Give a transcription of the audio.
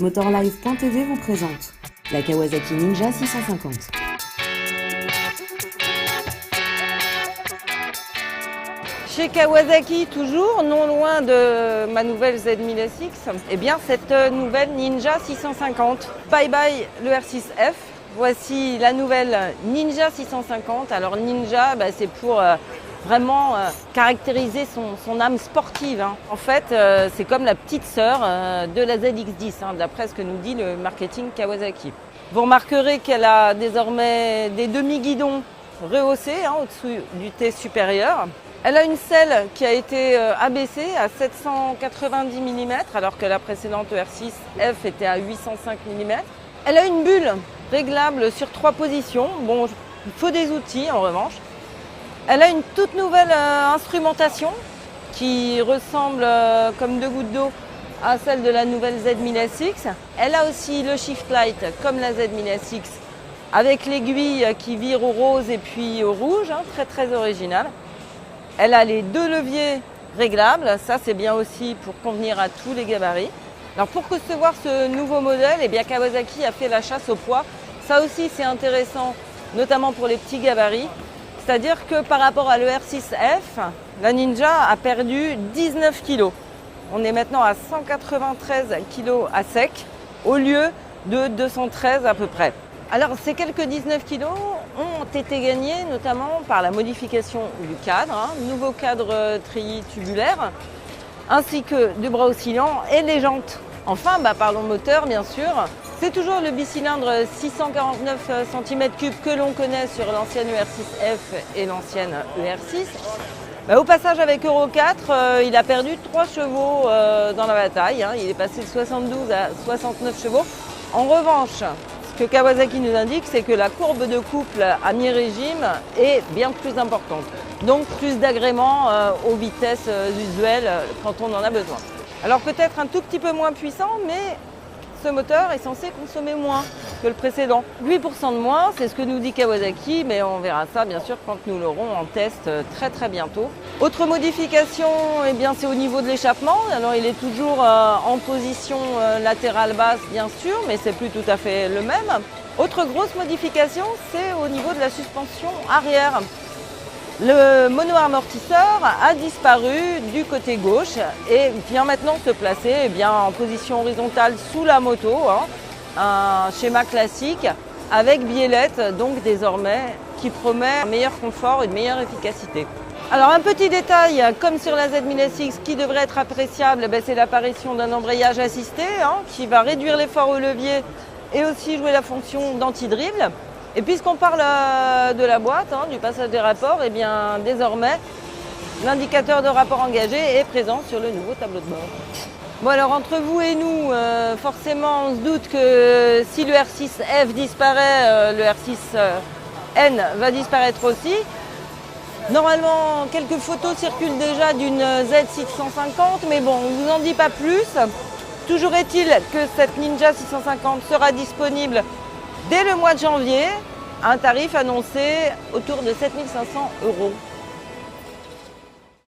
Motorlife.tv vous présente la Kawasaki Ninja 650. Chez Kawasaki, toujours, non loin de ma nouvelle Z1000SX, eh bien cette nouvelle Ninja 650. Bye bye le R6F, voici la nouvelle Ninja 650. Alors Ninja, c'est pour vraiment caractériser son âme sportive. En fait, c'est comme la petite sœur de la ZX10, d'après ce que nous dit le marketing Kawasaki. Vous remarquerez qu'elle a désormais des demi-guidons rehaussés au-dessus du T supérieur. Elle a une selle qui a été abaissée à 790 mm alors que la précédente R6F était à 805 mm. Elle a une bulle réglable sur 3 positions. Bon, il faut des outils en revanche. Elle a une toute nouvelle instrumentation qui ressemble comme 2 gouttes d'eau à celle de la nouvelle Z1000SX. Elle a aussi le Shift Light comme la Z1000SX avec l'aiguille qui vire au rose et puis au rouge, très très original. Elle a les 2 leviers réglables, ça c'est bien aussi pour convenir à tous les gabarits. Alors pour concevoir ce nouveau modèle, Kawasaki a fait la chasse au poids. Ça aussi c'est intéressant, notamment pour les petits gabarits. C'est-à-dire que par rapport à le R6F, la Ninja a perdu 19 kg. On est maintenant à 193 kg à sec, au lieu de 213 à peu près. Alors ces quelques 19 kg ont été gagnés notamment par la modification du cadre, nouveau cadre treillis tubulaire, ainsi que du bras oscillant et les jantes. Enfin, parlons moteur bien sûr. C'est toujours le bicylindre 649 cm3 que l'on connaît sur l'ancienne ER6F et l'ancienne ER6. Au passage avec Euro 4, il a perdu 3 chevaux dans la bataille. Il est passé de 72 à 69 chevaux. En revanche, ce que Kawasaki nous indique, c'est que la courbe de couple à mi-régime est bien plus importante. Donc plus d'agrément aux vitesses usuelles quand on en a besoin. Alors peut-être un tout petit peu moins puissant, mais ce moteur est censé consommer moins que le précédent. 8% de moins, c'est ce que nous dit Kawasaki, mais on verra ça bien sûr quand nous l'aurons en test très très bientôt. Autre modification, c'est au niveau de l'échappement. Alors il est toujours en position latérale basse bien sûr, mais c'est plus tout à fait le même. Autre grosse modification, c'est au niveau de la suspension arrière. Le mono-amortisseur a disparu du côté gauche et vient maintenant se placer en position horizontale sous la moto, un schéma classique avec biellette, donc désormais qui promet un meilleur confort et une meilleure efficacité. Alors un petit détail, comme sur la Z1000SX qui devrait être appréciable, c'est l'apparition d'un embrayage assisté qui va réduire l'effort au levier et aussi jouer la fonction d'anti-dribble. Et puisqu'on parle de la boîte, du passage des rapports, désormais, l'indicateur de rapport engagé est présent sur le nouveau tableau de bord. Bon alors entre vous et nous, forcément on se doute que si le R6F disparaît, le R6N va disparaître aussi. Normalement, quelques photos circulent déjà d'une Z650, mais bon, on ne vous en dit pas plus. Toujours est-il que cette Ninja 650 sera disponible dès le mois de janvier, un tarif annoncé autour de 7 500 €.